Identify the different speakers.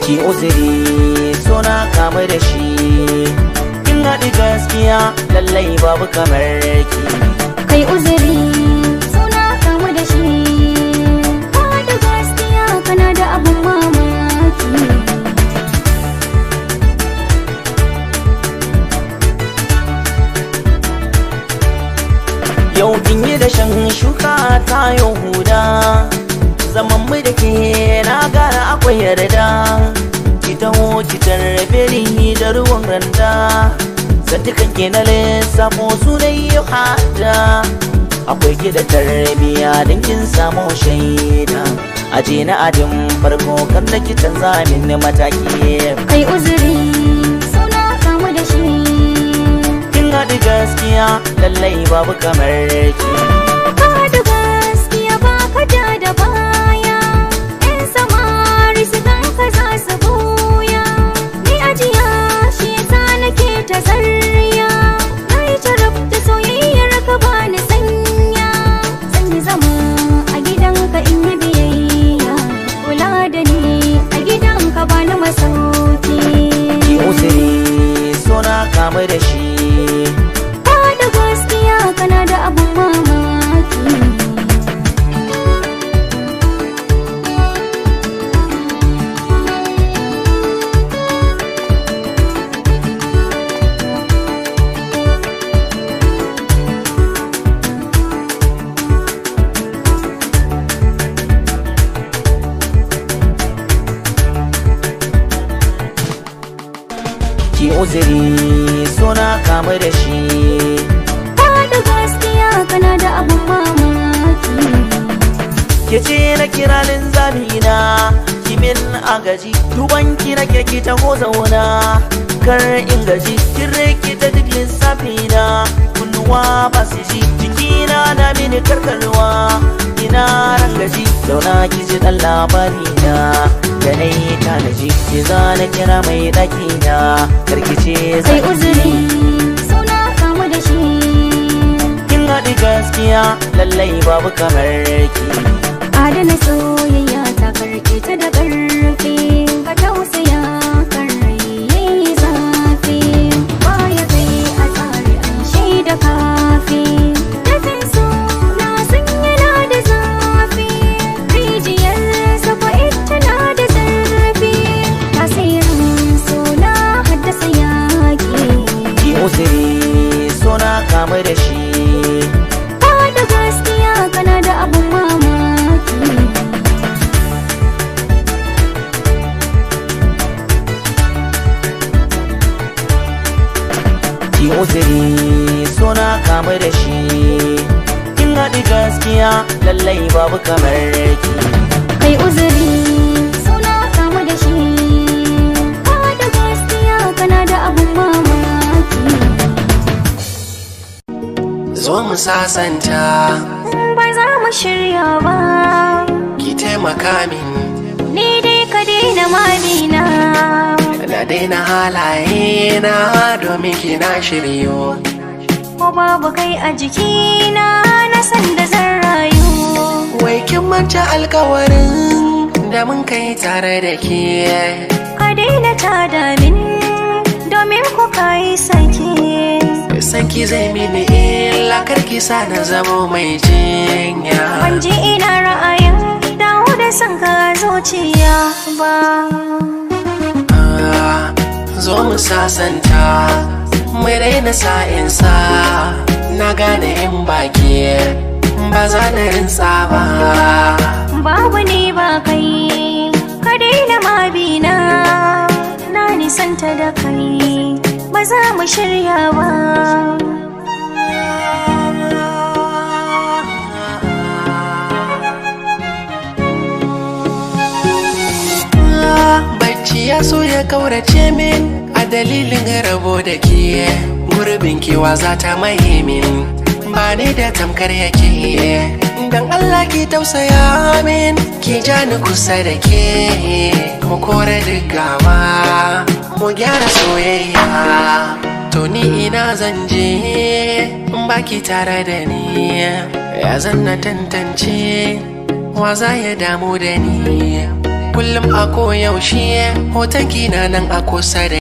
Speaker 1: ki uzuri so na kamu da shi. Kin haɗi gaskiya lallai babu kamar ki.
Speaker 2: Kai uzuri so na kamu da shi. Ka da gaskiya kana da abun mamaki.
Speaker 1: Yau kin yi da shan shuka ta yau huda, zaman mu da ke na gara akwai yarda. Ki taho ki tarbe ni da ruwan randa, zantukan ke na lissafo su da yi hada. Akwai ki da tarbiya don kin samu shaida, aje na adin farko kan da ki canza min mataki.
Speaker 2: Kai uzuri so na kamu da shi.
Speaker 1: Kin haɗi gaskiya lallai babu kamar ki.
Speaker 2: Ka da gaskiya ba ka da baya, yan samari su ganka za su buya. Ni ajiya shi yasa nake ta zarya, na yi jarab da soyayyar ka ba ni sanya. Zan yi zama a gidanka in yi biyayya, kula da ni a gidanka ba ni masauki.
Speaker 1: Ki uzuri so na kamu da shi.
Speaker 2: Ka da gaskiya kana da abun mamaki.
Speaker 1: Ki uzuri so na kamu da shi.
Speaker 2: Ka da gaskiya kana da abun mamaki.
Speaker 1: Ke ce na kira linzamina, kimin agaji duban ki nake ki taho zauna. Kar in gaji kin rikita duk lissafina, kunnuwa ba su ji jikina na mini karkarwa. Ina rangaji zauna ki ji dan labarina, da na yi tanaji ki zana kira mai ɗakina. Karkice
Speaker 2: Kai uzuri so na kamu da shi.
Speaker 1: kin haɗi gaskiya lallai babu kamar ki.
Speaker 2: Adana soyayya ta karke ta da karfi, ka tausaya kan rai yayi zafi. Baya kai a tsari an shaida kafi, dafin so na san yana da zafi. Rijiyar safa ita na da zurfi, tasirin so na haddasa yaki.
Speaker 1: Ki uzuri so na kamu da shi.
Speaker 2: Ka da gaskiya kana da abun mamaki.
Speaker 1: Ki uzuri so na kamu da shi. Kin haɗi gaskiya lallai babu kamar ki.
Speaker 2: Kai uzuri so na kamu da shi. Ka da gaskiya kana da abun mamaki.
Speaker 3: Zo mu sasanta,
Speaker 2: Ba za mu shirya ba,
Speaker 3: ki taimaka min.
Speaker 2: ni dai ka daina madina.
Speaker 3: Na daina halaye na domin kina shiryo.
Speaker 2: Ko babu kai a jikina na san da zan rayu.
Speaker 3: Wai kin manta alkawarin da mun kai tare da ke.
Speaker 2: Ka daina tada min domin ku kai sake.
Speaker 3: Sanki zai mini illa, karki sa na zamo mai jinya.
Speaker 2: Ban ji ina ra'ayin dawo da son ka zuciya ba.
Speaker 3: Zo mu sasanta, mu daina sa'insa. Na gane in baki ba za na rinsa ba.
Speaker 2: Babu ni ba kai, ka daina mabina. Na nisanta da kai, ba za mu shirya ba.
Speaker 3: Bacci ya so ya kaurace min a dalilin rabo da ke. Gurbin kewa za ta maye min, ba ni da tamkar yake. Dan Allah ki tausaya min, ki ja ni kusa da ke. Mu kore duk gaba, mu gyara soyayya. To ni ina zan je in baki tare da ni, ya zan na tantance wa za ya damu da ni. kullum a koyaushe hoton ki na nan a kusa da